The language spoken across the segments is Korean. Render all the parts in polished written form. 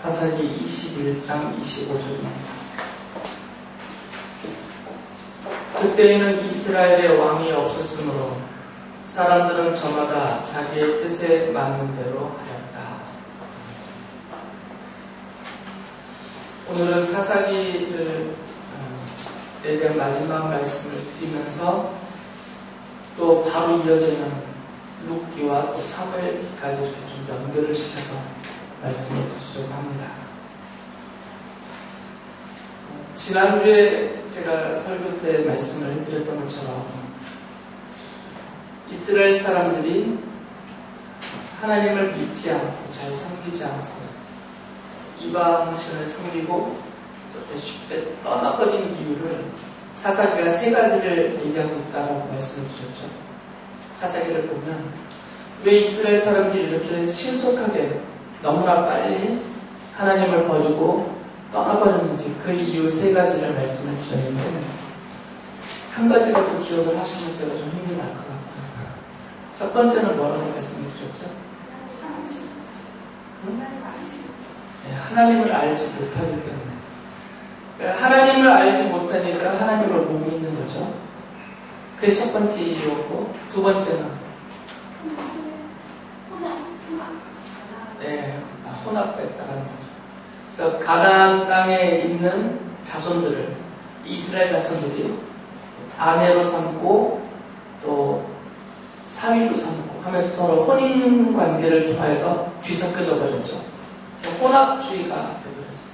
사사기 21장 25절입니다. 그때에는 이스라엘의 왕이 없었으므로 사람들은 저마다 자기의 뜻에 맞는 대로 하였다. 오늘은 사사기를 대한 마지막 말씀을 드리면서 또 바로 이어지는 룻기와 또 사무엘기까지 이렇게 좀 연결을 시켜서 말씀을 드리려고 합니다. 지난주에 제가 설교 때 말씀을 해드렸던 것처럼 이스라엘 사람들이 하나님을 믿지 않고 잘 섬기지 않고 이방신을 섬기고 또 쉽게 떠나버린 이유를 사사기가 세 가지를 얘기하고 있다고 말씀을 드렸죠. 사사기를 보면 왜 이스라엘 사람들이 이렇게 신속하게 너무나 빨리 하나님을 버리고 떠나버렸는지 그 이유 세 가지를 말씀을 드렸는데 한 가지라도 기억을 하시면 제가 좀 힘이 날 것 같고요. 첫 번째는 뭐라고 말씀을 드렸죠? 하나님을 알지 못하기 때문에. 하나님을 알지 못하니까 하나님을 못 믿는 거죠. 그게 첫 번째 이유였고, 두 번째는 혼합됐다는 거죠. 그래서 가나안 땅에 있는 자손들을 이스라엘 자손들이 아내로 삼고 또 사위로 삼고 하면서 서로 혼인 관계를 통해서 뒤섞여져 버렸죠. 혼합주의가 되어버렸어요.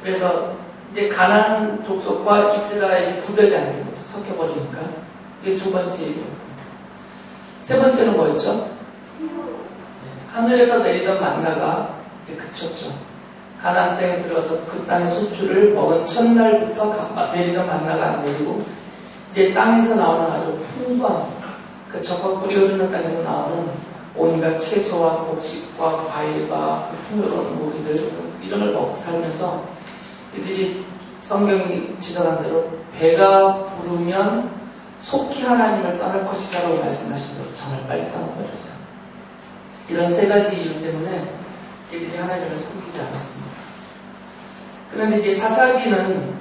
그래서 이제 가나안 족속과 이스라엘이 구별이 안 되는 거죠. 섞여버리니까. 이게 두 번째 이유입니다. 세 번째는 뭐였죠? 하늘에서 내리던 만나가 이제 그쳤죠. 가나안 땅에 들어가서 그 땅의 수출을 먹은 첫날부터 내리던 만나가 안 내리고 이제 땅에서 나오는 아주 풍부한 그 적과 꿀이 흐르는 땅에서 나오는 온갖 채소와 곡식과 과일과 그 풍요로운 고기들 이런 걸 먹고 살면서 이들이 성경이 지적한 대로 배가 부르면 속히 하나님을 떠날 것이라고 말씀하신 대로 정말 빨리 떠나버렸어요. 이런 세 가지 이유 때문에 이들이 하나님을 섬기지 않았습니다. 그런데 이제 사사기는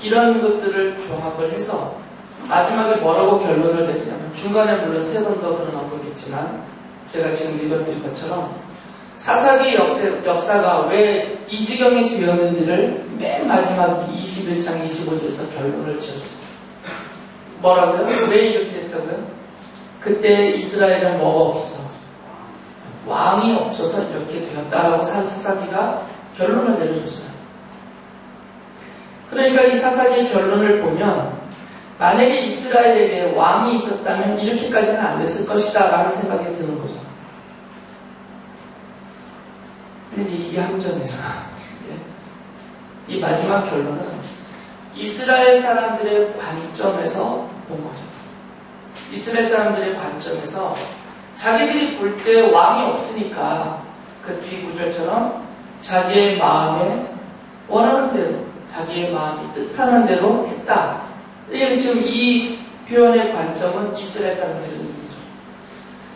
이런 것들을 조합을 해서 마지막에 뭐라고 결론을 내리냐면 중간에 물론 세 번 더 그런 언급이 있지만 제가 지금 읽어드린 것처럼 사사기 역사가 왜 이 지경이 되었는지를 맨 마지막 21장 25절에서 결론을 지어줬어요. 뭐라고요? 왜 이렇게 됐다고요? 그때 이스라엘은 뭐가 없어서 왕이 없어서 이렇게 되었다라고 사사기가 결론을 내려줬어요. 그러니까 이 사사기의 결론을 보면 만약에 이스라엘에게 왕이 있었다면 이렇게까지는 안 됐을 것이다 라는 생각이 드는 거죠. 근데 이게 함정이에요. 이 마지막 결론은 이스라엘 사람들의 관점에서 본 거죠. 이스라엘 사람들의 관점에서 자기들이 볼 때 왕이 없으니까 그 뒤구절처럼 자기의 마음에 원하는 대로 자기의 마음이 뜻하는 대로 했다. 지금 이 표현의 관점은 이스라엘 사람들의 의미죠.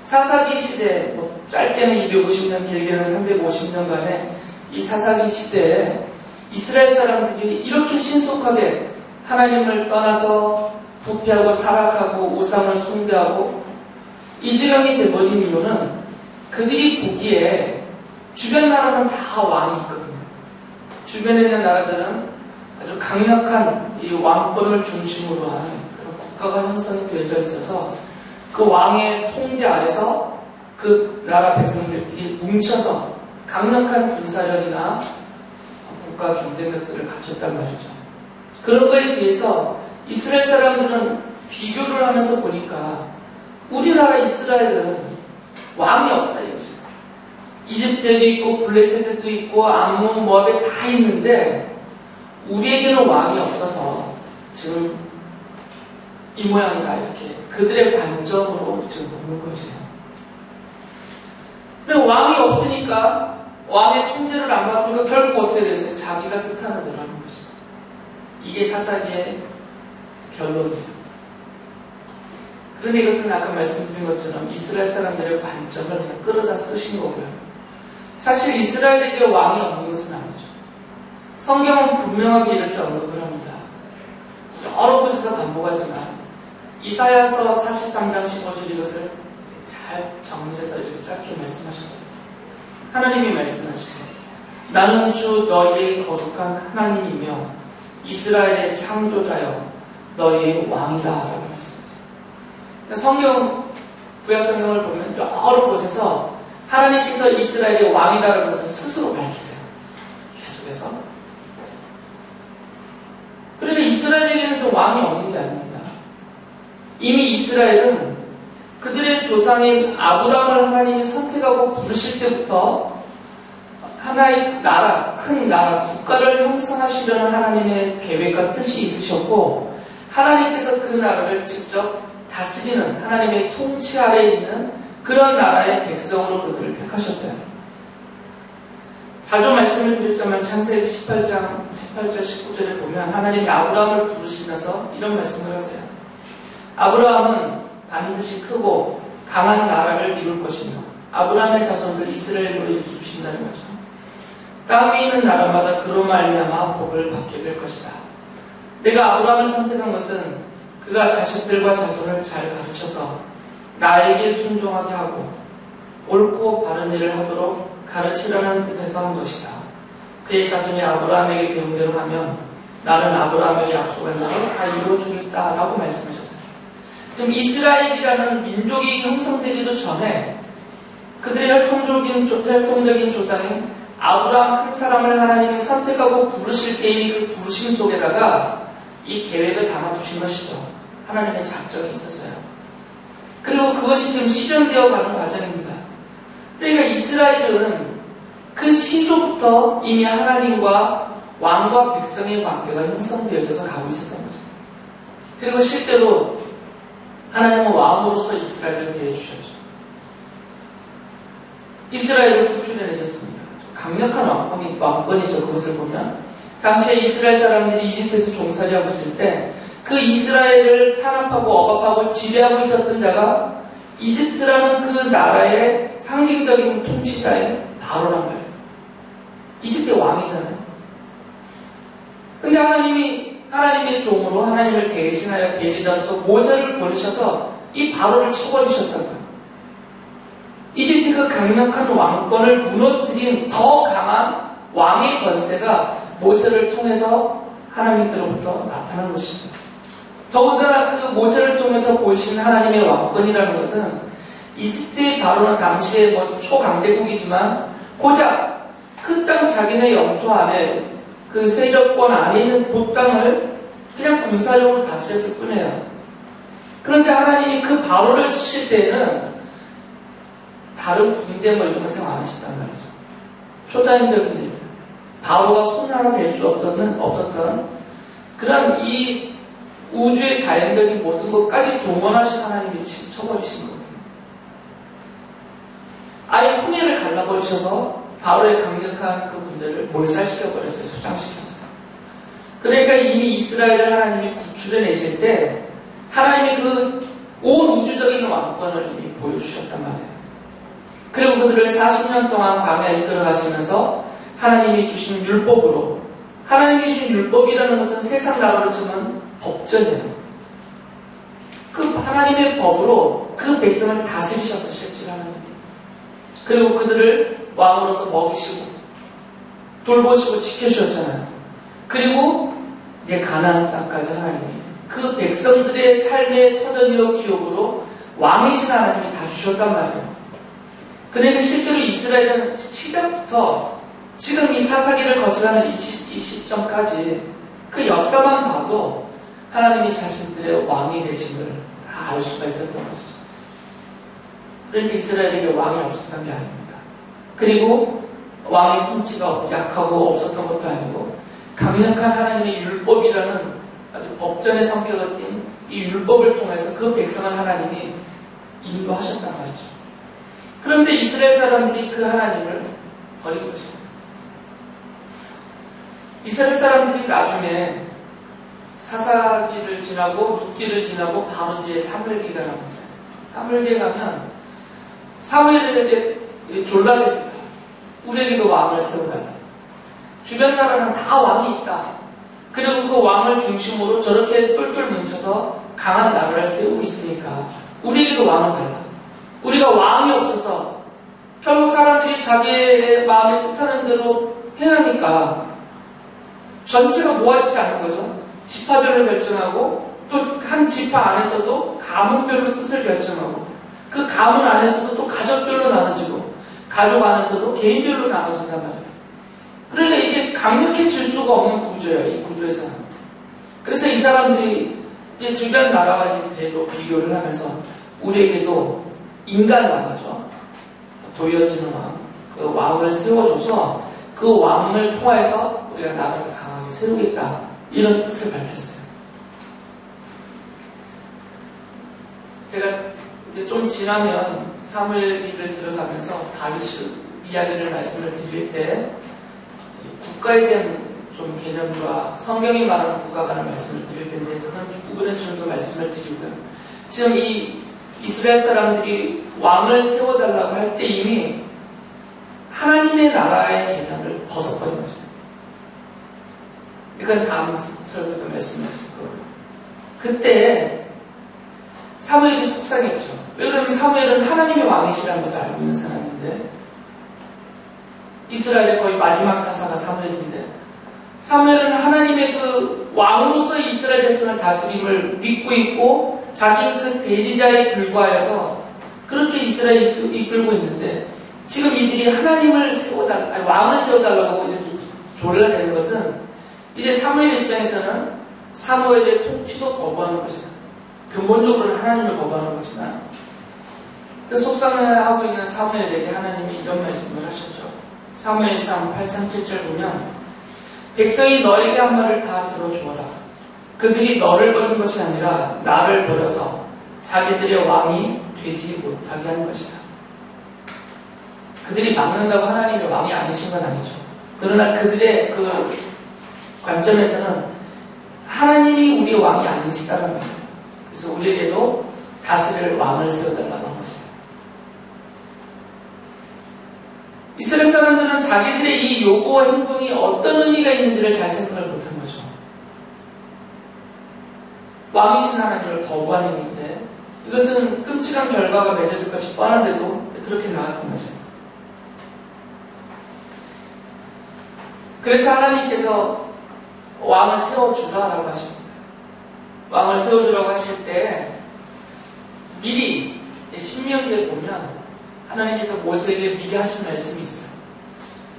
사사기 시대, 짧게는 250년, 길게는 350년간의 이 사사기 시대에 이스라엘 사람들이 이렇게 신속하게 하나님을 떠나서 부패하고 타락하고 우상을 숭배하고 이 지경이 돼버린 이유는 그들이 보기에 주변 나라는 다 왕이 있거든요. 주변에 있는 나라들은 아주 강력한 이 왕권을 중심으로 한 그런 국가가 형성이 되어져 있어서 그 왕의 통제 아래서 그 나라 백성들끼리 뭉쳐서 강력한 군사력이나 국가 경쟁력들을 갖췄단 말이죠. 그런 거에 비해서 이스라엘 사람들은 비교를 하면서 보니까 우리나라 이스라엘은 왕이 없다 이거죠. 이집트에도 있고 블레셋에도 있고 암몬, 모압에 다 있는데 우리에게는 왕이 없어서 지금 이 모양이다 이렇게 그들의 관점으로 지금 보는 것이에요. 근데 왕이 없으니까 왕의 통제를 안 받으니까 결국 어떻게 되겠어요? 자기가 뜻하는 대로 하는 것이죠. 이게 사사기의 결론이에요. 그런데 이것은 아까 말씀드린 것처럼 이스라엘 사람들의 관점을 그냥 끌어다 쓰신 거고요. 사실 이스라엘에게 왕이 없는 것은 아니죠. 성경은 분명하게 이렇게 언급을 합니다. 여러 곳에서 반복하지만 이사야서 43장 15절 이것을 잘 정리해서 이렇게 짧게 말씀하셨습니다. 하나님이 말씀하시되 나는 주 너희의 거룩한 하나님이며 이스라엘의 창조자여 너희의 왕이다 라고 말씀하셨습니다. 성경 구약 성경을 보면 여러 곳에서 하나님께서 이스라엘의 왕이다라는 것을 스스로 밝히세요. 계속해서. 그러니까 이스라엘에게는 더 왕이 없는 게 아닙니다. 이미 이스라엘은 그들의 조상인 아브라함을 하나님이 선택하고 부르실 때부터 하나의 나라, 큰 나라, 국가를 형성하시려는 하나님의 계획과 뜻이 있으셨고 하나님께서 그 나라를 직접 다스리는 하나님의 통치 아래에 있는 그런 나라의 백성으로 그들을 택하셨어요. 자주 말씀을 드렸지만 창세기 18장 18절 19절에 보면 하나님이 아브라함을 부르시면서 이런 말씀을 하세요. 아브라함은 반드시 크고 강한 나라를 이룰 것이며 아브라함의 자손들 이스라엘로 일으키신다는 거죠. 땅 위에 있는 나라마다 그로 말미암아 복을 받게 될 것이다. 내가 아브라함을 선택한 것은 그가 자식들과 자손을 잘 가르쳐서 나에게 순종하게 하고 옳고 바른 일을 하도록 가르치라는 뜻에서 한 것이다. 그의 자손이 아브라함에게 배운 대로 하면 나는 아브라함에게 약속한 대로 다 이루어주겠다 라고 말씀하셨어요. 지금 이스라엘이라는 민족이 형성되기도 전에 그들의 혈통적인 조상인 아브라함 한 사람을 하나님이 선택하고 부르실 때의 그 부르심 속에다가 이 계획을 담아두신 것이죠. 하나님의 작정이 있었어요. 그리고 그것이 지금 실현되어 가는 과정입니다. 그러니까 이스라엘은 그 시조부터 이미 하나님과 왕과 백성의 관계가 형성되어져서 가고 있었던 거죠. 그리고 실제로 하나님은 왕으로서 이스라엘을 대해주셨죠. 이스라엘을 구출해내셨습니다. 강력한 왕권이죠. 그것을 보면 당시에 이스라엘 사람들이 이집트에서 종살이하고 있을 때 그 이스라엘을 탄압하고 억압하고 지배하고 있었던 자가 이집트라는 그 나라의 상징적인 통치자의 바로란 말이에요. 이집트의 왕이잖아요. 근데 하나님이 하나님의 종으로 하나님을 대신하여 대리자로서 모세를 보내셔서 이 바로를 쳐버리셨다고요. 이집트 그 강력한 왕권을 무너뜨린 더 강한 왕의 권세가 모세를 통해서 하나님께로부터 나타난 것이죠. 더군다나 그 모세를 통해서 보이시는 하나님의 왕권이라는 것은 이집트의 바로는 당시에 초강대국이지만 고작 그 땅 자기네 영토 안에 그 세력권 안에 있는 그 땅을 그냥 군사적으로 다스렸을 뿐이에요. 그런데 하나님이 그 바로를 치실 때에는 다른 군대 뭐 이런 거 생각 안 하셨단 말이죠. 초자연적인 일. 바로가 손 하나 댈 수 없었던 그런 이 우주의 자연적인 모든 것까지 동원하셔서 하나님이 쳐버리신 거거든요. 아예 홍해를 갈라버리셔서 바로의 강력한 그 군대를 몰살시켜버렸어요. 수장시켰어요. 그러니까 이미 이스라엘을 하나님이 구출해내실 때 하나님이 그 온 우주적인 왕권을 이미 보여주셨단 말이에요. 그리고 그들을 40년 동안 광야에 이끌어 가시면서 하나님이 주신 율법으로, 하나님이 주신 율법이라는 것은 세상 나라로 치면 법전이에요. 그 하나님의 법으로 그 백성을 다스리셔서 실제로 하나님이. 그리고 그들을 왕으로서 먹이시고 돌보시고 지켜주셨잖아요. 그리고 이제 가나안 땅까지 하나님이 그 백성들의 삶의 터전이요 기업으로 왕이신 하나님이 다 주셨단 말이에요. 그러니까 실제로 이스라엘은 시작부터 지금 이 사사기를 거쳐가는 이 시점까지 그 역사만 봐도 하나님이 자신들의 왕이 되심을 다 알 수가 있었던 것이죠. 그러니까 이스라엘에게 왕이 없었던 게 아닙니다. 그리고 왕의 통치가 약하고 없었던 것도 아니고 강력한 하나님의 율법이라는 아주 법전의 성격을 띤 이 율법을 통해서 그 백성을 하나님이 인도하셨단 말이죠. 그런데 이스라엘 사람들이 그 하나님을 버린 것입니다. 이스라엘 사람들이 나중에 사사기를 지나고 룻기를 지나고 바로 뒤에 사무엘기가 나옵니다. 사무엘기에 가면 사무엘에게 졸라됩니다. 우리에게도 왕을 세워달라. 주변 나라는 다 왕이 있다. 그리고 그 왕을 중심으로 저렇게 똘똘 뭉쳐서 강한 나라를 세우고 있으니까 우리에게도 왕을 달라. 우리가 왕이 없어서 결국 사람들이 자기의 마음에 뜻하는 대로 행하니까 전체가 모아지지 않는 거죠. 지파별로 결정하고 또 한 지파 안에서도 가문별로 뜻을 결정하고 그 가문 안에서도 또 가족별로 나눠지고 가족 안에서도 개인별로 나눠진단 말이에요. 그러니까 이게 강력해질 수가 없는 구조예요. 이 구조에서는. 그래서 이 사람들이 이제 주변 나라와 이제 대조 비교를 하면서 우리에게도 인간 왕이죠. 도이어지는 왕, 그 왕을 세워줘서 그 왕을 통해서 우리가 나라를 강하게 세우겠다. 이런 뜻을 밝혔어요. 제가 이제 좀 지나면 사무엘기를 들어가면서 다윗 이야기를 말씀을 드릴 때 국가에 대한 좀 개념과 성경이 말하는 국가에 관한 말씀을 드릴 텐데 그건 뒷부분에서 좀 더 말씀을 드리고요. 지금 이 이스라엘 사람들이 왕을 세워달라고 할 때 이미 하나님의 나라의 개념을 벗어버린 거죠. 이건 다음 설교도 말씀을 드릴 거고요. 그때 사무엘이 속상했죠. 왜 그러면 사무엘은 하나님의 왕이시라는 것을 알고 있는 사람인데 이스라엘의 거의 마지막 사사가 사무엘인데 사무엘은 하나님의 그 왕으로서의 이스라엘 백성을 다스림을 믿고 있고 자기는 그 대리자에 불과해서 그렇게 이스라엘을 이끌고 있는데 지금 이들이 하나님을 왕을 세워달라고 이렇게 졸라대는 것은 이제 사무엘 입장에서는 사무엘의 통치도 거부하는 것이다. 근본적으로는 하나님을 거부하는 거지만 그 속상해하고 있는 사무엘에게 하나님이 이런 말씀을 하셨죠. 사무엘상 8장 7절 보면 백성이 너에게 한 말을 다 들어주어라. 그들이 너를 버린 것이 아니라 나를 버려서 자기들의 왕이 되지 못하게 한 것이다. 그들이 막는다고 하나님의 왕이 아니신 건 아니죠. 그러나 그들의 그 관점에서는 하나님이 우리의 왕이 아니시다는 거예요. 그래서 우리에게도 다스릴 왕을 세워달라는 거죠. 이스라엘 사람들은 자기들의 이 요구와 행동이 어떤 의미가 있는지를 잘 생각을 못한 거죠. 왕이신 하나님을 거부한 행위인데 이것은 끔찍한 결과가 맺어질 것이 뻔한데도 그렇게 나왔던 거죠. 그래서 하나님께서 왕을 세워주라라고 하십니다. 왕을 세워주라고 하실 때 미리 신명기에 보면 하나님께서 모세에게 미리 하신 말씀이 있어요.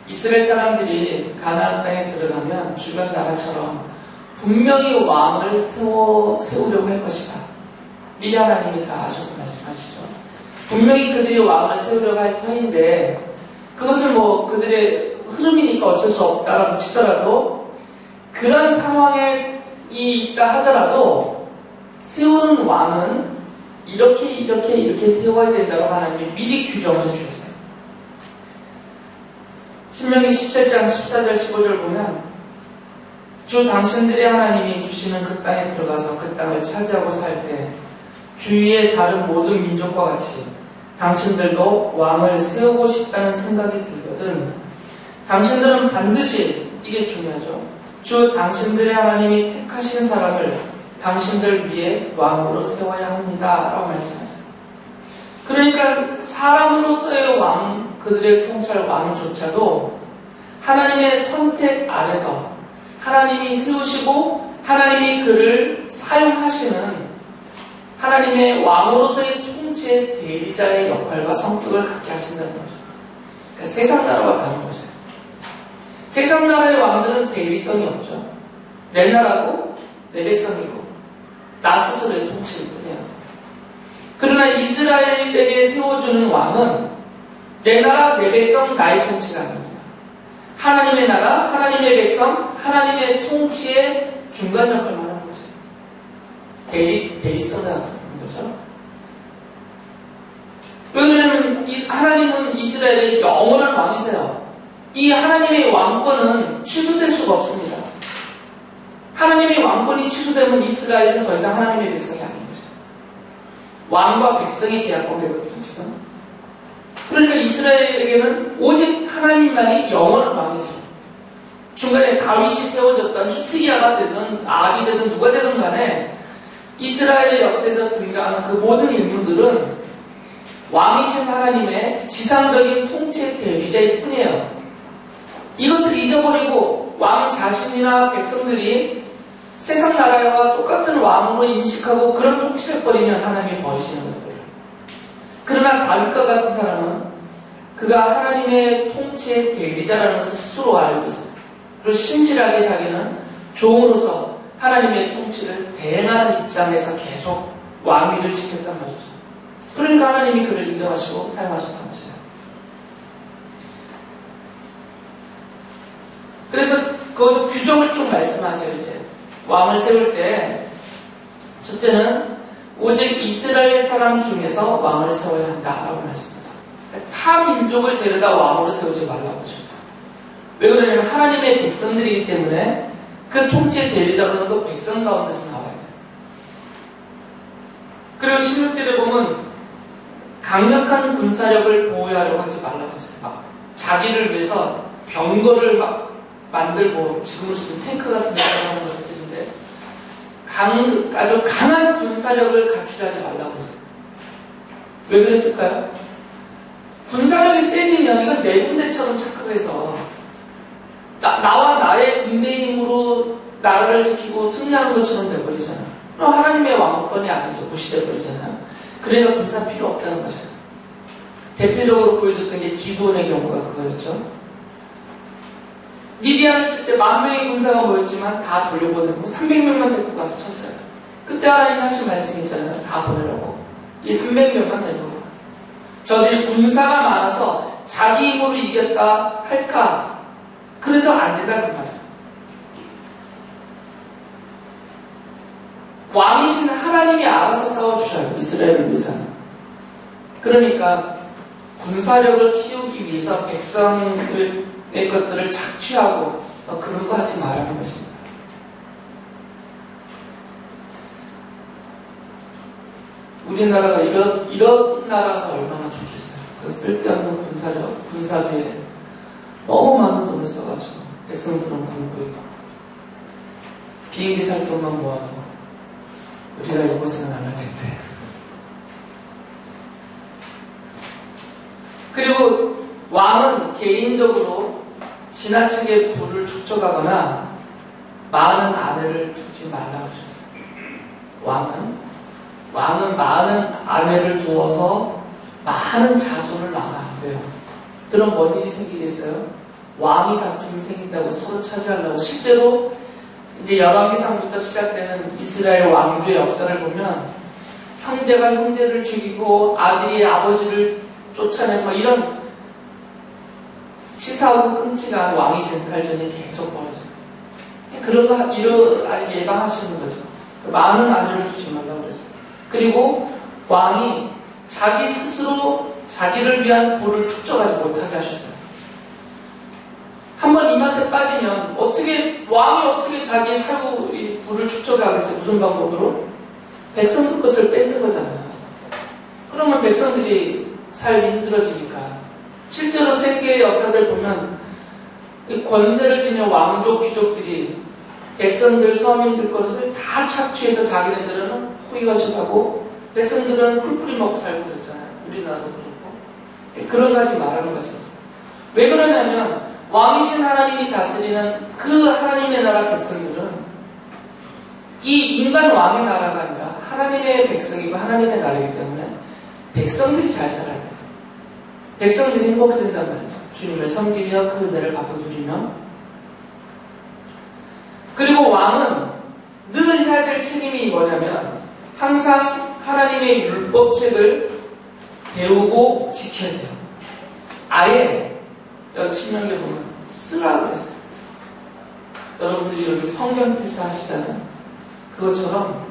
이스라엘 사람들이 가나안 땅에 들어가면 주변 나라처럼 분명히 왕을 세우려고 할 것이다. 미리 하나님이 다 아셔서 말씀하시죠. 분명히 그들이 왕을 세우려고 할 터인데 그것을 뭐 그들의 흐름이니까 어쩔 수 없다라고 치더라도 그런 상황에 있다 하더라도 세우는 왕은 이렇게 세워야 된다고 하나님이 미리 규정을 해주셨어요. 신명기 17장 14절 15절 보면 주 당신들의 하나님이 주시는 그 땅에 들어가서 그 땅을 차지하고 살 때 주위의 다른 모든 민족과 같이 당신들도 왕을 세우고 싶다는 생각이 들거든 당신들은 반드시 이게 중요하죠. 주 당신들의 하나님이 택하신 사람을 당신들 위에 왕으로 세워야 합니다. 라고 말씀하세요. 그러니까 사람으로서의 왕, 그들의 통찰 왕조차도 하나님의 선택 아래서 하나님이 세우시고 하나님이 그를 사용하시는 하나님의 왕으로서의 통치의 대리자의 역할과 성격을 갖게 하신다는 거죠. 그러니까 세상 나라와 다른 거죠. 세상 나라의 왕들은 대리성이 없죠. 내 나라고 내 백성이고 나 스스로의 통치일 뿐이야. 그러나 이스라엘에게 세워주는 왕은 내 나라 내 백성 나의 통치가 아닙니다. 하나님의 나라 하나님의 백성 하나님의 통치의 중간 역할만 하는 거죠. 대리성을 하는 거죠. 왜냐하면 하나님은 이스라엘의 영원한 왕이세요. 이 하나님의 왕권은 취소될 수가 없습니다. 하나님의 왕권이 취소되면 이스라엘은 더 이상 하나님의 백성이 아닌 거죠. 왕과 백성의 계약 관계거든요, 지금. 그러니까 이스라엘에게는 오직 하나님만이 영원한 왕이세요. 중간에 다윗이 세워졌던 히스기야가 되든 아합이 되든 누가 되든 간에 이스라엘의 역사에서 등장하는 그 모든 인물들은 왕이신 하나님의 지상적인 통치 대리자일 뿐이에요. 이것을 잊어버리고 왕 자신이나 백성들이 세상 나라와 똑같은 왕으로 인식하고 그런 통치를 해버리면 하나님이 버리시는 거예요. 그러나 다윗과 같은 사람은 그가 하나님의 통치의 대리자라는 것을 스스로 알고 있어요. 그리고 신실하게 자기는 종으로서 하나님의 통치를 대행하는 입장에서 계속 왕위를 지켰단 말이죠. 그러니까 하나님이 그를 인정하시고 사용하셨단 말이에요. 그래서 거기서 규정을 쭉 말씀하세요. 이제 왕을 세울 때 첫째는 오직 이스라엘 사람 중에서 왕을 세워야 한다라고 말씀하세요. 타 민족을 데려다 왕으로 세우지 말라고 하셨어요. 왜 그러냐면 하나님의 백성들이기 때문에 그 통치의 대리자로는 그 백성 가운데서 나와야 돼요. 그리고 16절에 보면 강력한 군사력을 보호하려고 하지 말라고 했어요. 막 자기를 위해서 병거를 막 만들고 지금 탱크 같은 데 사용하는 것들인데 아주 강한 군사력을 갖추지 말라고 했어요. 왜 그랬을까요? 군사력이 세지면 이건 내 군대처럼 착각해서 나와 나의 군대의 힘으로 나라를 지키고 승리하는 것처럼 돼버리잖아요. 그럼 하나님의 왕권이 아니죠. 무시돼버리잖아요. 그러니까 군사 필요 없다는 거죠. 대표적으로 보여줬던 게 기드온의 경우가 그거였죠. 미디안을 칠 때 10,000명의 군사가 모였지만 다 돌려보내고 300명만 데리고 가서 쳤어요. 그때 하나님 하신 말씀이 있잖아요. 다 보내라고. 이 300명만 데리고. 저들이 군사가 많아서 자기 힘으로 이겼다 할까? 그래서 안 된다 그 말이에요. 왕이신 하나님이 알아서 싸워주셔요. 이스라엘을 위해서는. 그러니까 군사력을 키우기 위해서 백성의 것들을 착취하고 그런 거 하지 말라는 것입니다. 우리나라가 이런 나라가 얼마나 좋겠어요. 그 쓸데없는 군사력, 군사비에 너무 많은 돈을 써가지고 백성들은 굶고 있고 비행기 살 돈만 모아도 우리가 이 고생은 안 할 텐데. 그리고 왕은 개인적으로 지나치게 부를 축적하거나 많은 아내를 두지 말라고 하셨어요. 왕은 많은 아내를 두어서 많은 자손을 낳으면 안 돼요. 그럼 뭔 일이 생기겠어요? 왕이 다툼이 생긴다고 서로 차지하려고. 실제로 이제 열왕기상부터 시작되는 이스라엘 왕조의 역사를 보면 형제가 형제를 죽이고 아들이 아버지를 쫓아내고 막 이런 치사하고 끔찍한 왕위 쟁탈전이 계속 벌어져요. 그런 거 예방하시는 거죠. 많은 아내를 주지 말라고 그랬어요. 그리고 왕이 자기 스스로 자기를 위한 부를 축적하지 못하게 하셨어요. 한번 이 맛에 빠지면 왕이 어떻게 자기의 사고의 부를 축적하겠어요? 무슨 방법으로? 백성들 것을 뺏는 거잖아요. 그러면 백성들이 삶이 힘들어지니까. 실제로 세계의 역사들 보면 권세를 지닌 왕족 귀족들이 백성들 서민들 것을 다 착취해서 자기네들은 호의거식하고 백성들은 풀풀이 먹고 살고 그랬잖아요. 우리나라도 그렇고. 그런 거 하지 말라는 거죠. 왜 그러냐면 왕이신 하나님이 다스리는 그 하나님의 나라 백성들은 이 인간 왕의 나라가 아니라 하나님의 백성이고 하나님의 나라이기 때문에 백성들이 잘 살아야 돼요. 백성들이 행복이 된단 말이죠. 주님을 섬기며 그 은혜를 받고 누리며. 그리고 왕은 늘 해야 될 책임이 뭐냐면 항상 하나님의 율법책을 배우고 지켜야 돼요. 아예 여기 신명기에 보면 쓰라고 했어요. 여러분들이 여기 성경 필사 하시잖아요. 그것처럼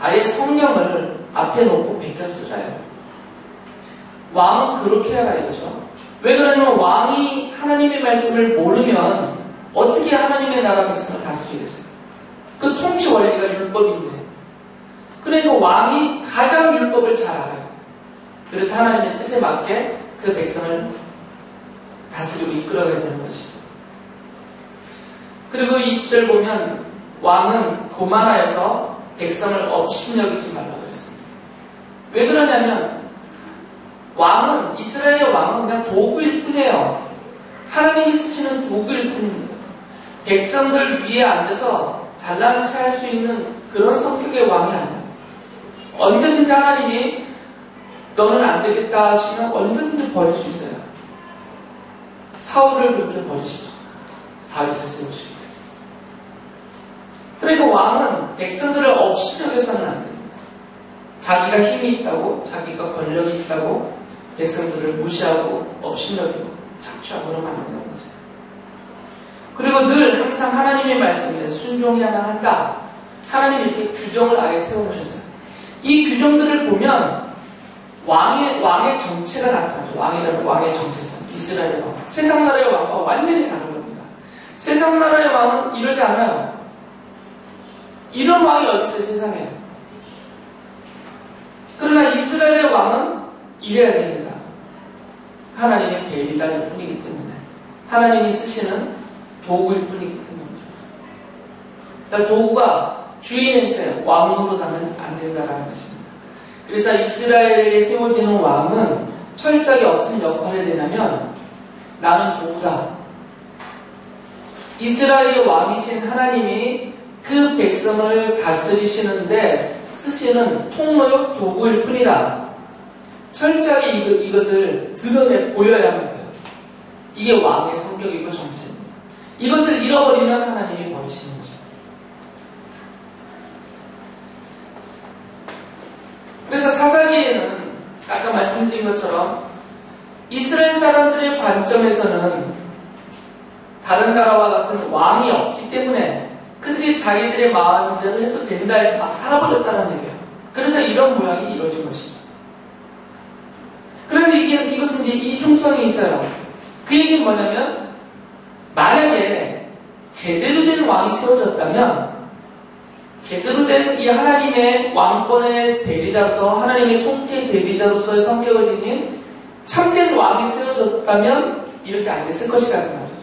아예 성경을 앞에 놓고 베껴 쓰라요. 왕은 그렇게 해라 이거죠. 왜 그러냐면 왕이 하나님의 말씀을 모르면 어떻게 하나님의 나라 백성을 다스리겠어요? 그 통치 원리가 율법인데. 그러니까 왕이 가장 율법을 잘 알아요. 그래서 하나님의 뜻에 맞게 그 백성을 다스리고 이끌어가야 되는 것이죠. 그리고 20절 보면 왕은 교만하여서 백성을 업신여기지 말라고 그랬습니다. 왜 그러냐면 왕은, 이스라엘의 왕은 그냥 도구일 뿐이에요. 하나님이 쓰시는 도구일 뿐입니다. 백성들 위에 앉아서 잘난 체 할 수 있는 그런 성격의 왕이 아니에요. 언제든지 하나님이 너는 안 되겠다 하시면 언제든지 버릴 수 있어요. 사울을 그렇게 버리시죠. 다윗을 세우시고. 그러니까 왕은 백성들을 업신여겨서는 안 됩니다. 자기가 힘이 있다고, 자기가 권력이 있다고 백성들을 무시하고 업신여기고 착취하고 그러면 안 된다는 거죠. 그리고 늘 항상 하나님의 말씀에 순종해야만 한다. 하나님이 이렇게 규정을 아예 세워놓으셨어요. 이 규정들을 보면 왕의 정체가 나타나죠. 왕이라는 왕의 정체성. 이스라엘의 왕. 세상 나라의 왕과 완전히 다른 겁니다. 세상 나라의 왕은 이러지 않아요. 이런 왕이 어디 있어요, 세상에. 그러나 이스라엘의 왕은 이래야 됩니다. 하나님의 대리자일 뿐이기 때문에. 하나님이 쓰시는 도구일 뿐이기 때문이죠. 그러니까 도구가 주인 행세, 왕으로 가면 안 된다는 것입니다. 그래서 이스라엘에 세워지는 왕은 철저하게 어떤 역할을 되냐면 나는 도구다. 이스라엘의 왕이신 하나님이 그 백성을 다스리시는데 쓰시는 통로역 도구일 뿐이다. 철저하게 이것을 드러내 보여야만 돼요. 이게 왕의 성격이고 정체입니다. 이것을 잃어버리면 하나님이 버리시는 거죠. 그래서 사사기에는 아까 말씀드린 것처럼 이스라엘 사람들의 관점에서는 다른 나라와 같은 왕이 없기 때문에 그들이 자기들의 마음대로 해도 된다 해서 막 살아버렸다는 얘기예요. 그래서 이런 모양이 이루어진 것이죠. 그런데 이것은 이제 이중성이 있어요. 그 얘기는 뭐냐면 만약에 제대로 된 왕이 세워졌다면 제대로 된 이 하나님의 왕권의 대리자로서 하나님의 통치의 대리자로서의 성격을 지닌 참된 왕이 세워졌다면 이렇게 안 됐을 것이라는 말이죠.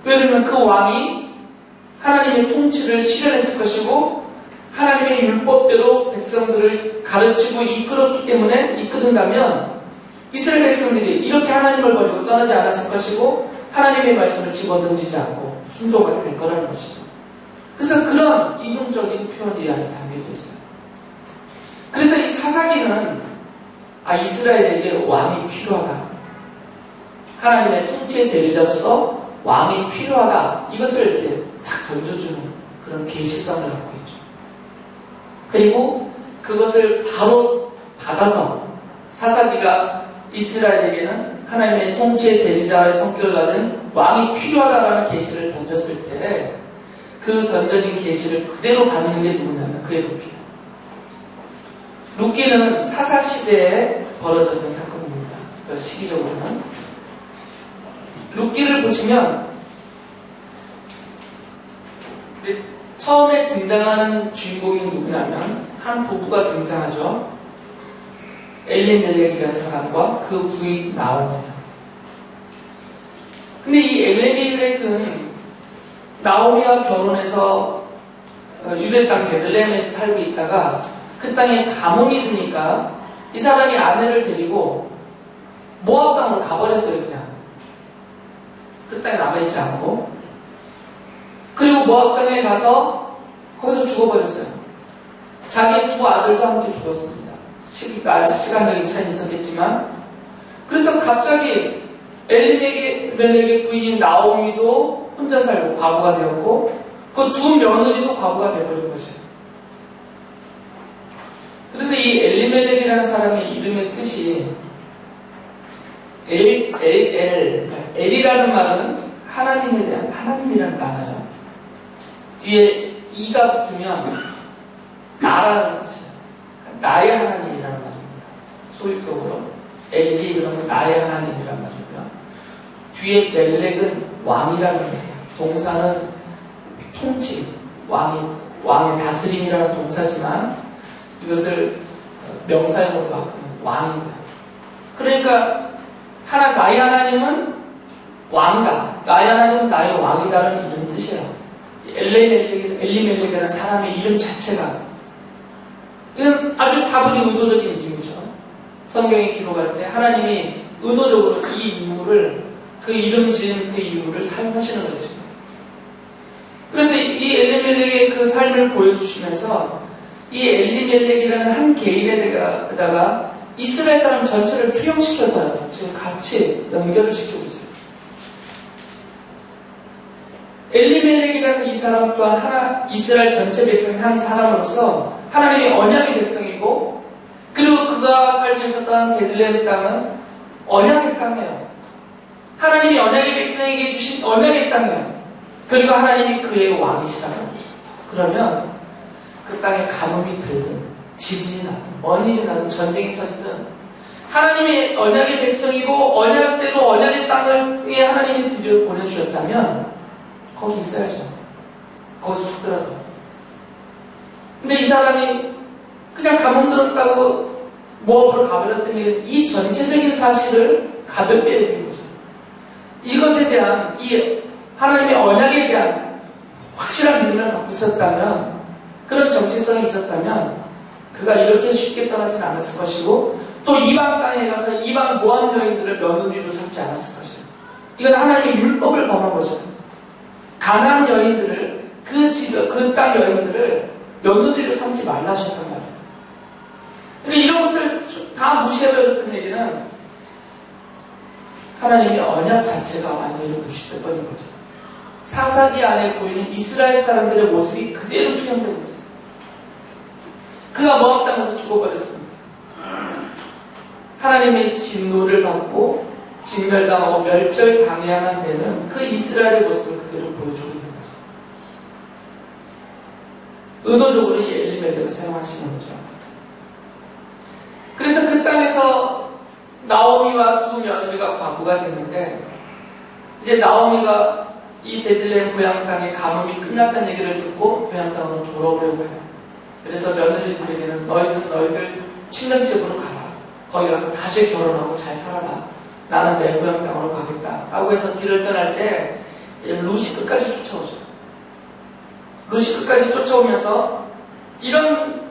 왜냐하면 그 왕이 하나님의 통치를 실현했을 것이고 하나님의 율법대로 백성들을 가르치고 이끌었기 때문에 이끌은다면 이스라엘 백성들이 이렇게 하나님을 버리고 떠나지 않았을 것이고 하나님의 말씀을 집어던지지 않고 순종하게 될 거라는 것이죠. 그래서 그런 이중적인 표현이 안에 담겨져 있어요. 그래서 이 사사기는 이스라엘에게 왕이 필요하다. 하나님의 통치의 대리자로서 왕이 필요하다. 이것을 이렇게 탁 던져주는 그런 계시성을 갖고 있죠. 그리고 그것을 바로 받아서 사사기가 이스라엘에게는 하나님의 통치의 대리자의 성격을 가진 왕이 필요하다라는 계시를 던졌을 때 그 던져진 계시를 그대로 받는 게 누구냐면 그의 루키. 루키는 사사시대에 벌어졌던 사건입니다. 시기적으로는. 루키를 보시면 처음에 등장하는 주인공이 누구냐면 한 부부가 등장하죠. 엘리멜렉이라는 사람과 그 부인 나오미예요. 근데 이 엘리멜렉은 나오미와 결혼해서 유대 땅 베들레헴에서 살고 있다가 그 땅에 가뭄이 드니까 이 사람이 아내를 데리고 모압 땅으로 가버렸어요. 그냥 그 땅에 남아있지 않고. 그리고 모압 땅에 가서 거기서 죽어버렸어요. 자기 두 아들도 함께 죽었습니다. 시간적인 차이는 있었겠지만. 그래서 갑자기 엘리멜렉의 부인인 나오미도 혼자 살고 과부가 되었고 그 두 며느리도 과부가 되어버린 거죠. 그런데 이 엘리멜렉이라는 사람의 이름의 뜻이 엘이라는 말은 하나님에 대한 하나님이라는 단어예요. 뒤에 이가 붙으면 나라는 뜻이에요. 나의 하나님이라는 말입니다. 소유격으로 엘리 그러면 나의 하나님이란 말이고요. 뒤에 멜렉은 왕이라는 말이에요. 동사는 통치, 왕의 다스림이라는 동사지만 이것을 명사형으로 바꾸면 왕입니다. 그러니까 나의 하나님은 왕이다. 나의 하나님은 나의 왕이다라는 이런 뜻이에요. 엘리멜렉이라는 사람의 이름 자체가 이건 아주 다분히 의도적인 이름이죠. 성경에 기록할 때 하나님이 의도적으로 이 인물을 그 이름 지은 그 인물을 사용하시는 거죠. 그래서 이 엘리멜렉의 그 삶을 보여주시면서 이 엘리멜렉이라는 한 개인에다가 이스라엘 사람 전체를 투영시켜서요. 지금 같이 연결을 시키고 있어요. 엘리멜렉이라는 이 사람 또한 이스라엘 전체 백성의 한 사람으로서 하나님의 언약의 백성이고, 그리고 그가 살고 있었던 베들레헴 땅은 언약의 땅이에요. 하나님이 언약의 백성에게 주신 언약의 땅이에요. 그리고 하나님이 그의 왕이시라는 거죠. 그러면 그 땅에 가뭄이 들든 지진이 나든 뭔 일이 나든 전쟁이 터지든 하나님의 언약의 백성이고 언약대로 언약의 땅을 위해 하나님이 드디어 보내주셨다면 거기 있어야죠. 거기서 죽더라도. 근데 이 사람이 그냥 가뭄 들었다고 모압으로 가버렸더니 이 전체적인 사실을 가볍게 여긴 거죠. 이것에 대한 이 하나님의 언약에 대한 확실한 믿음을 갖고 있었다면, 그런 정체성이 있었다면 그가 이렇게 쉽게 떠나진 않았을 것이고, 또 이방 땅에 가서 이방 모압 여인들을 며느리로 삼지 않았을 것이에요. 이건 하나님의 율법을 범한 거죠. 가나안 여인들을 그 땅 여인들을 며느리로 삼지 말라 하셨단 말이에요. 그러니까 이런 것을 다 무시해버렸던 얘기는 하나님의 언약 자체가 완전히 무시돼 버린 거죠. 사사기 안에 보이는 이스라엘 사람들의 모습이 그대로 투영되고 있어요. 그가 모압 땅에서 죽어버렸습니다. 하나님의 진노를 받고 진멸당하고 멸절당해야만 되는 그 이스라엘의 모습을 그대로 보여주고 있는 거죠. 의도적으로 이 엘리멜렉을 사용하시는 거죠. 그래서 그 땅에서 나오미와 두 며느리가 과부가 됐는데, 이제 나오미가 이 베들레헴 고향 땅의 가뭄이 끝났다는 얘기를 듣고 고향 땅으로 돌아오려고 해요. 그래서 며느리들에게는 너희들 친정집으로 가라. 거기 가서 다시 결혼하고 잘 살아라. 나는 내 고향 땅으로 가겠다. 라고 해서 길을 떠날 때 룻이 끝까지 쫓아오죠. 룻이 끝까지 쫓아오면서 이런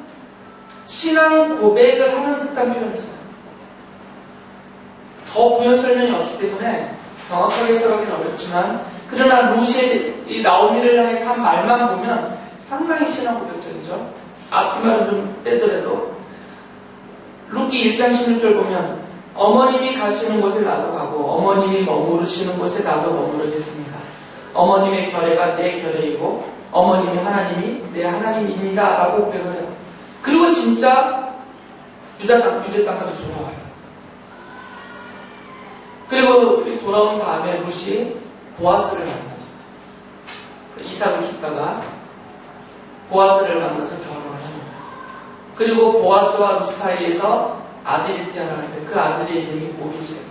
신앙 고백을 하는 듯한 표현을 써요. 더 부연 설명이 없기 때문에 정확하게 해석하기는 어렵지만, 그러나 룻이 이 나오미를 향해서 한 말만 보면 상당히 신앙 고백적이죠. 앞뒤말은 좀 빼더라도 룻기 1장 16절 보면 어머님이 가시는 곳에 나도 가고 어머님이 머무르시는 곳에 나도 머무르겠습니다. 어머님의 결례가 내 결례이고 어머님이 하나님이 내 하나님입니다. 라고 고백을 해요. 그리고 진짜 유대 땅까지 돌아와요. 그리고 돌아온 다음에 룻이 보아스를 만나죠. 이삭을 죽다가 보아스를 만나서 결혼을 합니다. 그리고 보아스와 룻 사이에서 아들이 태어나는데 그 아들의 이름이 오벳이에요.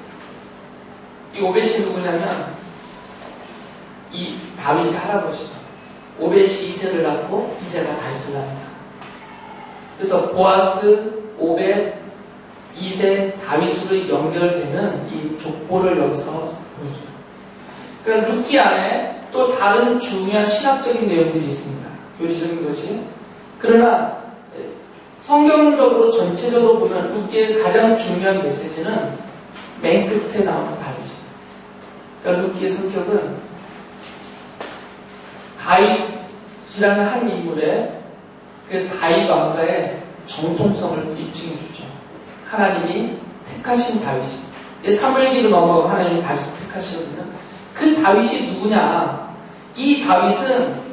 이 오벳이 누구냐면 이 다윗의 할아버지죠. 오벳이 이새를 낳고 이새가 다윗을 낳는다. 그래서 보아스, 오벳, 이새, 다윗으로 연결되는 이 족보를 여기서 보여줘요. 그러니까 룻기 안에 또 다른 중요한 신학적인 내용들이 있습니다. 교리적인 것이. 그러나 성경적으로 전체적으로 보면 룻기의 가장 중요한 메시지는 맨 끝에 나오는 다윗이에요. 그러니까 룻기의 성격은 다윗이라는 한 인물의 그 다윗 왕가의 정통성을 입증해 주죠. 하나님이 택하신 다윗이. 사무엘기로 넘어가면 하나님이 다윗을 택하시거든요. 그 다윗이 누구냐? 이 다윗은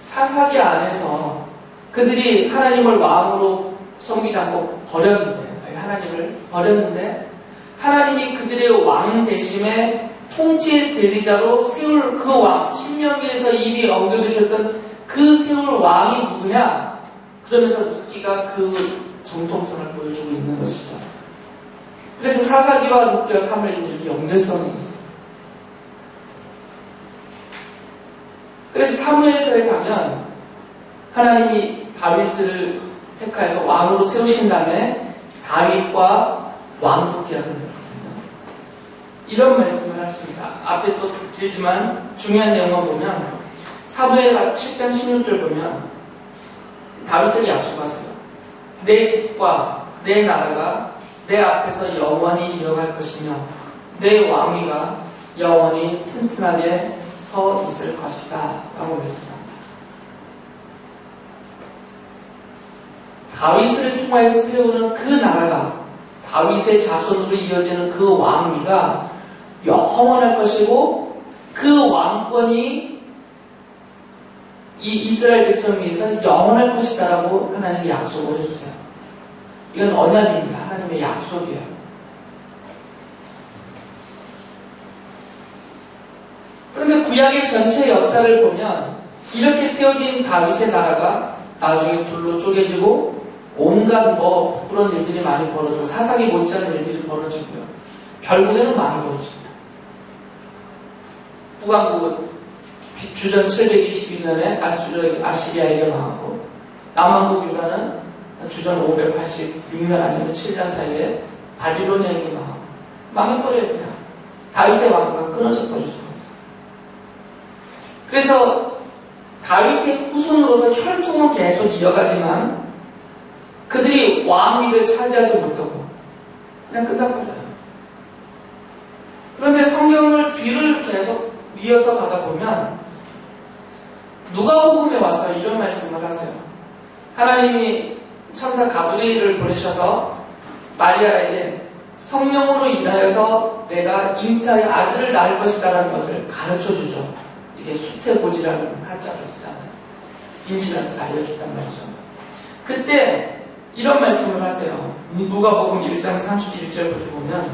사사기 안에서 그들이 하나님을 왕으로 섬기지 않고 하나님을 버렸는데 하나님이 그들의 왕 대심에 통치 대리자로 세울 그 왕, 신명기에서 이미 언급해 주셨던 그 세울 왕이 누구냐? 그러면서 룻기가 그 정통성을 보여주고 있는 것이죠. 그래서 사사기와 룻기와 사무엘이 이렇게 연결성이 있어요. 그래서 사무엘서에 가면 하나님이 다윗을 택하여서 왕으로 세우신 다음에 다윗과 왕국이라고 그러거든요. 이런 말씀을 말씀입니다. 앞에 또 길지만 중요한 내용만 보면 사무엘 7장 16절 보면 다윗에게 약속하세요. 내 집과 내 나라가 내 앞에서 영원히 이어갈 것이며 내 왕위가 영원히 튼튼하게 서 있을 것이다 라고 말씀합니다. 다윗을 통하여서 세우는 그 나라가 다윗의 자손으로 이어지는 그 왕위가 영원할 것이고 그 왕권이 이 이스라엘 백성 위해서 영원할 것이다 라고 하나님이 약속을 해주세요. 이건 언약입니다. 하나님의 약속이에요. 그런데 구약의 전체 역사를 보면 이렇게 세워진 다윗의 나라가 나중에 둘로 쪼개지고 온갖 부끄러운 일들이 많이 벌어지고 사사기 못지않은 일들이 벌어지고요. 결국에는 많이 벌어집니다. 북왕국 주전 722년에 아시리아에게 망하고 남왕국 유다는 주전 586년 아니면 7년 사이에 바빌로니아에게 망해버려요. 그냥 다윗의 왕가가 끊어져 버리죠. 그래서 다윗의 후손으로서 혈통은 계속 이어가지만 그들이 왕위를 차지하지 못하고 그냥 끝나버려요. 그런데 성경을 뒤를 계속 이어서 가다 보면 누가복음에 와서 이런 말씀을 하세요. 하나님이 천사 가브리엘을 보내셔서 마리아에게 성령으로 인하여서 내가 잉태하여 아들을 낳을 것이다 라는 것을 가르쳐주죠. 이게 수태보지라는 한자를 쓰잖아요. 임신하면서 알려줬단 말이죠. 그때 이런 말씀을 하세요. 누가복음 1장 31절부터 보면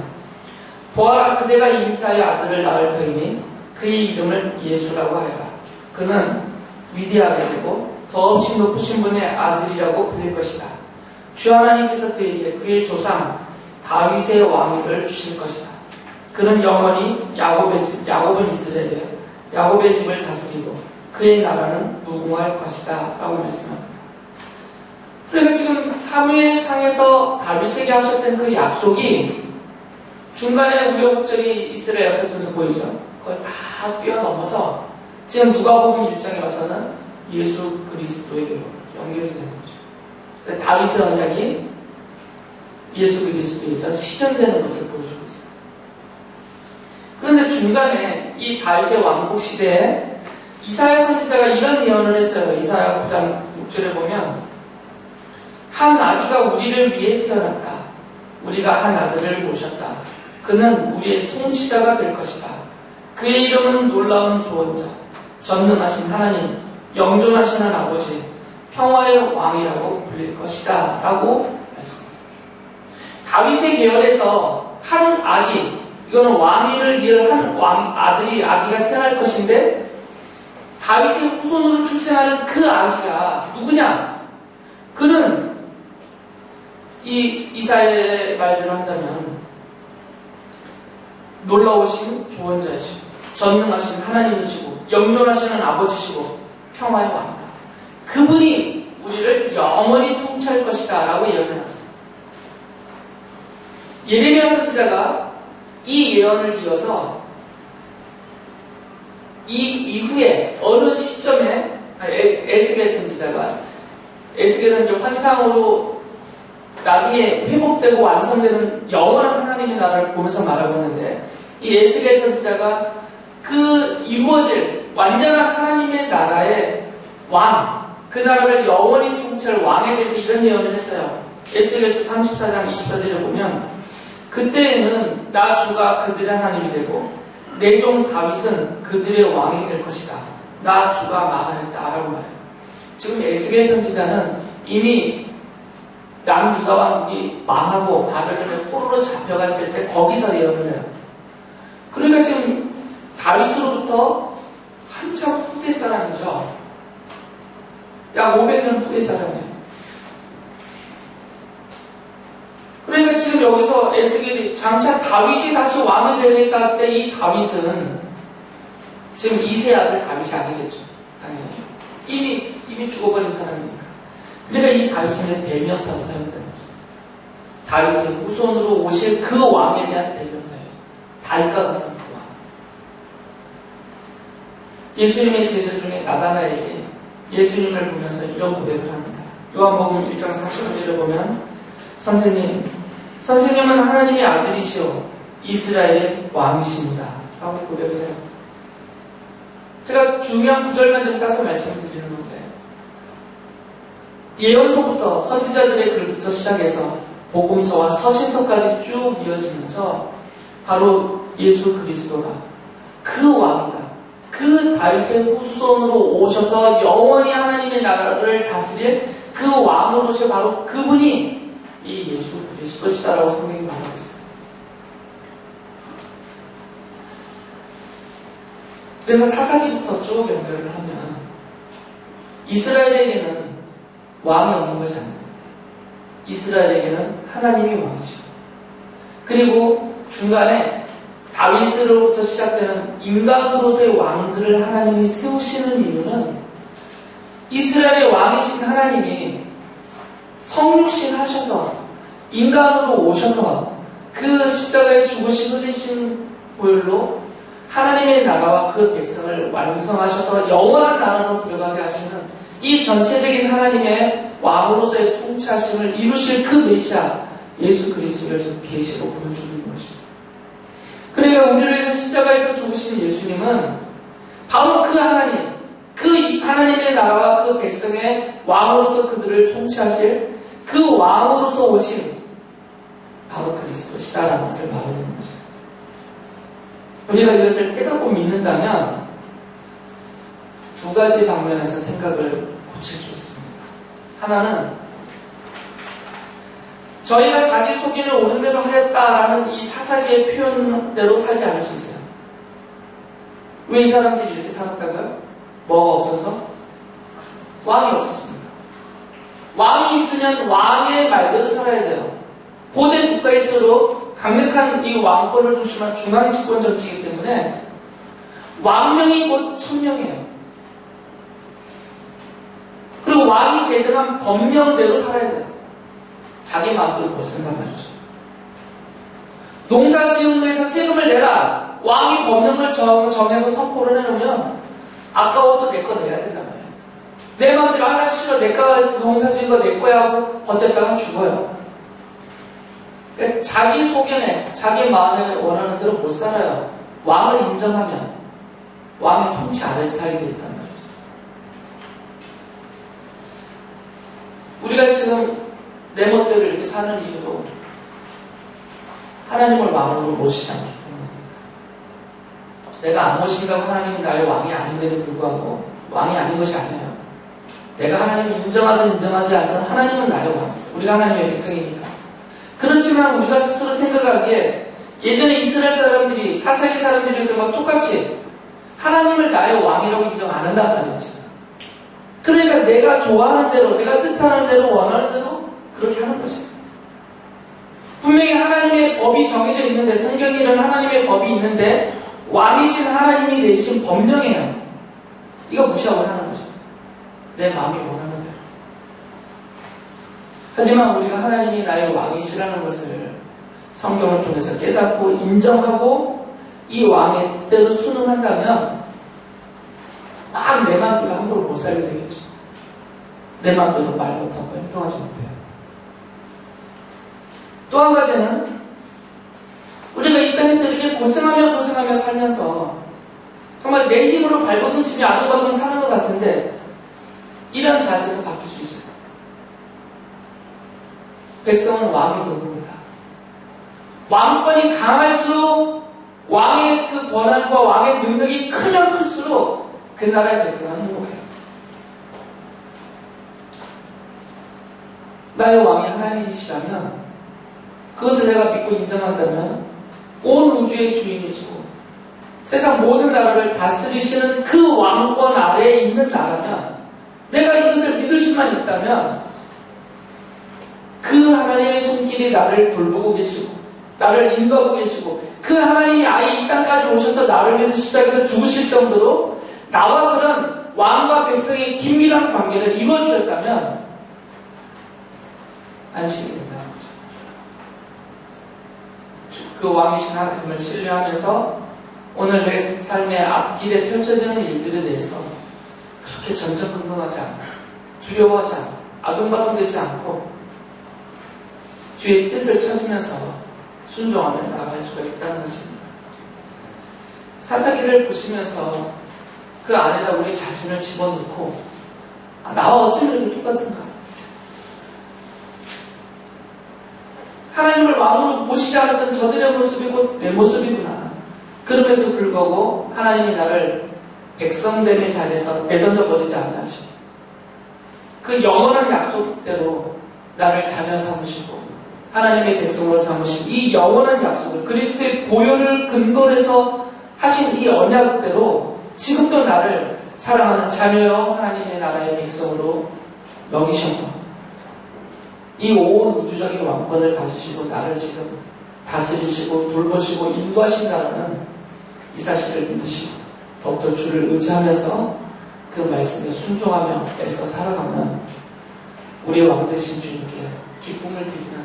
보아라 그대가 잉태하여 아들을 낳을 터이니 그의 이름을 예수라고 하여라. 그는 위대하게 되고 더없이 높으신 분의 아들이라고 불릴 것이다. 주 하나님께서 그에게 그의 조상 다윗의 왕위를 주실 것이다. 그는 영원히 야곱은 이스라엘이에요. 야곱의 집을 다스리고 그의 나라는 무궁할 것이다 라고 말씀합니다. 그러니까 지금 사무엘상에서 다윗에게 하셨던 그 약속이 중간에 우여곡절이 이스라엘 역사에서 보이죠. 그걸 다 뛰어넘어서 지금 누가복음 1장에 와서는 예수 그리스도에게로 연결이 되는 거죠. 그래서 다윗의 언약이 예수 그리스도에서 실현되는 것을 보여주고 있어요. 그런데 중간에 이 다윗의 왕국 시대에 이사야 선지자가 이런 예언을 했어요. 이사야 9장 6절에 보면 한 아기가 우리를 위해 태어났다. 우리가 한 아들을 모셨다. 그는 우리의 통치자가 될 것이다. 그의 이름은 놀라운 조언자, 전능하신 하나님, 영존하시는 아버지, 평화의 왕이라고 불릴 것이다 라고 말씀하셨습니다. 다윗의 계열에서 한 아기, 이거는 왕위를 위해 한 아기가 태어날 것인데 다윗의 후손으로 출생하는 그 아기가 누구냐? 그는 이 이사야의 말대로 한다면 놀라우신 조언자이시고 전능하신 하나님이시고 영존하시는 아버지시고 평화의 왕이다. 그분이 우리를 영원히 통치할 것이다 라고 예언해놨습니다. 예레미야 선지자가 이 예언을 이어서 이 이후에 어느 시점에 에스겔 선지자가 에스겔은 이제 환상으로 나중에 회복되고 완성되는 영원한 하나님의 나라를 보면서 말하고 있는데 이 에스겔 선지자가 그 이루어질 완전한 하나님의 나라의 왕, 그 나라를 영원히 통치할 왕에 대해서 이런 예언을 했어요. 에스겔서 34장 24절에 보면 그때에는 나 주가 그들의 하나님이 되고 내 종 다윗은 그들의 왕이 될 것이다. 나 주가 말하였다 라고 말해요. 지금 에스겔 선지자는 이미 남유다 왕국이 망하고 바벨론에 포로로 잡혀갔을 때 거기서 예언을 해요. 그러니까 지금 다윗으로부터 한참 후대 사람이죠. 약 500년 후대 사람이에요. 그러니까 지금 여기서 에스겔이 장차 다윗이 다시 왕이 되니까 할 때 이 다윗은 지금 이세 아들 다윗이 아니겠죠. 당연히. 이미 죽어버린 사람이니까. 그러니까 이 다윗은 대명사로 사용되는 거죠. 다윗의 후손으로 오실 그 왕에 대한 대명사예요. 다윗과 같은 그 왕. 예수님의 제자 중에 나다나엘이 예수님을 보면서 이런 고백을 합니다. 요한복음 1장 45절에 보면 선생님은 하나님의 아들이시오 이스라엘의 왕이십니다 라고 고백을 해요. 제가 중요한 구절만 좀 따서 말씀드리는 건데, 예언서부터 선지자들의 글부터 시작해서 복음서와 서신서까지 쭉 이어지면서 바로 예수 그리스도가 그 왕이다, 그 다윗의 후손으로 오셔서 영원히 하나님의 나라를 다스릴 그 왕으로서 바로 그분이 이 예수 그리스도시다라고 성경이 말하고 있습니다. 그래서 사사기부터 쭉 연결을 하면 이스라엘에게는 왕이 없는 것이 아닙니다. 이스라엘에게는 하나님이 왕이시고, 그리고 중간에 다윗으로부터 시작되는 인간으로서의 왕들을 하나님이 세우시는 이유는 이스라엘의 왕이신 하나님이 성육신 하셔서 인간으로 오셔서 그 십자가에 죽으시고 흘리신 보혈로 하나님의 나라와 그 백성을 완성하셔서 영원한 나라로 들어가게 하시는 이 전체적인 하나님의 왕으로서의 통치하심을 이루실 그 메시아 예수 그리스도를 지금 계시로 보여주는 것입니다. 그러니까 우리를 위해서 십자가에서 죽으신 예수님은 바로 그 하나님, 그 하나님의 나라와 그 백성의 왕으로서 그들을 통치하실 그 왕으로서 오신 바로 그리스도시다라는 것을 말하는 거죠. 우리가 이것을 깨닫고 믿는다면 두 가지 방면에서 생각을 고칠 수 있습니다. 하나는 저희가 자기 소견에 옳은 대로 하였다라는 이 사사기의 표현대로 살지 않을 수 있어요. 왜 이 사람들이 이렇게 살았다고요? 뭐가 없어서? 왕이 없었습니다. 왕이 있으면 왕의 말대로 살아야 돼요. 고대 국가일수록 강력한 이 왕권을 중심한 중앙 집권 정치이기 때문에 왕명이 곧 천명이에요. 그리고 왕이 제정한 법령대로 살아야 돼요. 자기 마음대로 못 쓴단 말이죠. 농사 지은 거에서 세금을 내라. 왕이 법령을 정해서 선포를 해놓으면 아까워도 내 거 내야 된단 말이에요. 내 마음대로 하나 싫어. 내가 농사 지은 거 내 거야 하고 버텼다가 죽어요. 그러니까 자기 소견에 자기 마음에 원하는 대로 못 살아요. 왕을 인정하면 왕의 통치 아래서 살게 돼 있단 말이죠. 우리가 지금 내 멋대로 이렇게 사는 이유도 하나님을 마음으로 모시지 않기 때문입니다. 내가 안 모신다고 하나님이 나의 왕이 아닌데도 불구하고 왕이 아닌 것이 아니에요. 내가 하나님을 인정하든 인정하지 않든 하나님은 나의 왕이세요. 우리가 하나님의 백성이니까. 그렇지만 우리가 스스로 생각하기에 예전에 이스라엘 사람들이, 사사기 사람들이 막 똑같이 하나님을 나의 왕이라고 인정 안 한단 말이지. 그러니까 내가 좋아하는 대로, 내가 뜻하는 대로, 원하는 대로 그렇게 하는 거죠. 분명히 하나님의 법이 정해져 있는데, 성경에는 하나님의 법이 있는데 왕이신 하나님이 내주신 법령이에요. 이거 무시하고 사는 거죠. 내 마음이 원하는 대로. 하지만 우리가 하나님이 나의 왕이시라는 것을 성경을 통해서 깨닫고 인정하고 이 왕의 뜻대로 순응한다면 막 내 마음대로 함부로 못 살게 되겠죠. 내 마음대로 말 못하고 행동하지 못해요. 또 한 가지는 우리가 이 땅에서 이렇게 고생하며 살면서 정말 내 힘으로 발버둥 치며 아둥바둥 사는 것 같은데 이런 자세에서 바뀔 수 있어요. 백성은 왕이 돌봅니다. 왕권이 강할수록 왕의 그 권한과 왕의 능력이 크면 클수록 그 나라의 백성은 행복해요. 나의 왕이 하나님이시라면 그것을 내가 믿고 인정한다면 온 우주의 주인이시고 세상 모든 나라를 다스리시는 그 왕권 아래에 있는 나라면 내가 이것을 믿을 수만 있다면 그 하나님의 손길이 나를 돌보고 계시고 나를 인도하고 계시고 그 하나님이 아예 이 땅까지 오셔서 나를 위해서 십자가에서 죽으실 정도로 나와 그런 왕과 백성의 긴밀한 관계를 이루어주셨다면 안식이 된다는 거죠. 그 왕이신 하나님을 신뢰하면서 오늘 내 삶의 앞길에 펼쳐지는 일들에 대해서 그렇게 전전긍긍하지 않고 두려워하지 않고 아둥바둥되지 않고 주의 뜻을 찾으면서 순종하며 나아갈 수가 있다는 것입니다. 사사기를 보시면서 그 안에다 우리 자신을 집어넣고 나와 어쩜 이렇게 똑같은가? 하나님을 마음으로 모시지 않았던 저들의 모습이고 내 모습이구나. 그럼에도 불구하고 하나님이 나를 백성됨의 자리에서 내던져 버리지 않나 하시고 그 영원한 약속대로 나를 자녀 삼으시고 하나님의 백성으로 삼으신 이 영원한 약속을 그리스도의 보혈을 근거로 해서 하신 이 언약대로 지금도 나를 사랑하는 자녀여 하나님의 나라의 백성으로 여기셔서 이 온 우주적인 왕권을 가지시고 나를 지금 다스리시고 돌보시고 인도하신다는 이 사실을 믿으시고 더욱더 주를 의지하면서 그 말씀에 순종하며 애써 살아가면 우리의 왕 되신 주님께 기쁨을 드리는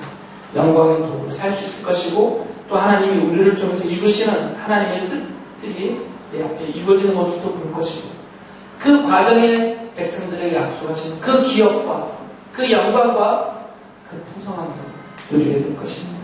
영광의 도구로 살 수 있을 것이고 또 하나님이 우리를 통해서 이루시는 하나님의 뜻들이 내 앞에 이루어지는 모습도 볼 것이고 그 과정에 백성들에게 약속하신 그 기업과 그 영광과 그 풍성함도 누리게 될 것입니다.